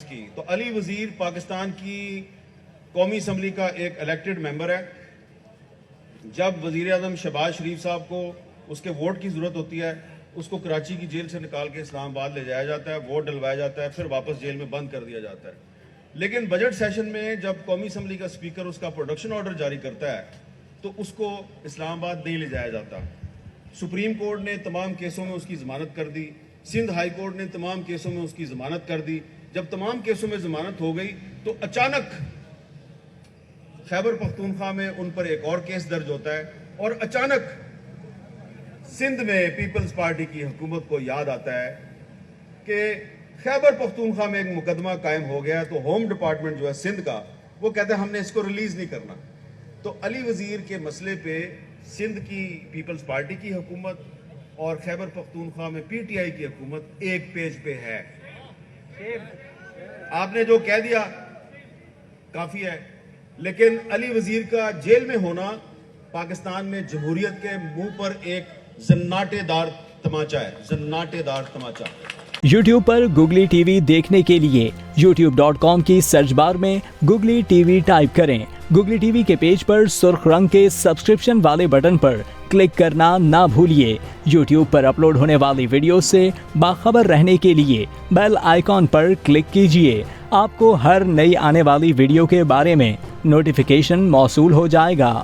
کی تو علی وزیر پاکستان کی قومی اسمبلی کا ایک الیکٹڈ ممبر ہے. جب وزیر اعظم شہباز شریف صاحب کو اس کے ووٹ کی ضرورت ہوتی ہے اس کو کراچی کی جیل سے نکال کے اسلام آباد لے جایا جاتا ہے, ووٹ ڈلوایا جاتا ہے, پھر واپس جیل میں بند کر دیا جاتا ہے. لیکن بجٹ سیشن میں جب قومی اسمبلی کا اسپیکر اس کا پروڈکشن آرڈر جاری کرتا ہے تو اس کو اسلام آباد نہیں لے جایا جاتا. سپریم کورٹ نے تمام کیسوں میں اس کی ضمانت کر دی, سندھ ہائی کورٹ نے تمام کیسوں میں اس کی ضمانت کر دی. جب تمام کیسوں میں ضمانت ہو گئی تو اچانک خیبر پختونخوا میں ان پر ایک اور کیس درج ہوتا ہے, اور اچانک سندھ میں پیپلز پارٹی کی حکومت کو یاد آتا ہے کہ خیبر پختونخوا میں ایک مقدمہ قائم ہو گیا, تو ہوم ڈپارٹمنٹ جو ہے سندھ کا وہ کہتے ہیں ہم نے اس کو ریلیز نہیں کرنا. تو علی وزیر کے مسئلے پہ سندھ کی پیپلز پارٹی کی حکومت اور خیبر پختونخوا میں پی ٹی آئی کی حکومت ایک پیج پہ ہے. آپ نے جو کہہ دیا کافی ہے, لیکن علی وزیر کا جیل میں ہونا پاکستان میں جمہوریت کے منہ پر ایک زناٹے دار تماچا ہے, زناٹے دار تماچا. یوٹیوب پر گوگلی ٹی وی دیکھنے کے لیے youtube.com کی سرچ بار میں گوگلی ٹی وی ٹائپ کریں. گوگلی ٹی وی کے پیج پر سرخ رنگ کے سبسکرپشن والے بٹن پر کلک کرنا نہ بھولیے. یوٹیوب پر اپلوڈ ہونے والی ویڈیو سے باخبر رہنے کے لیے بیل آئیکن پر کلک کیجیے. آپ کو ہر نئی آنے والی ویڈیو کے بارے میں نوٹیفیکیشن موصول ہو جائے گا.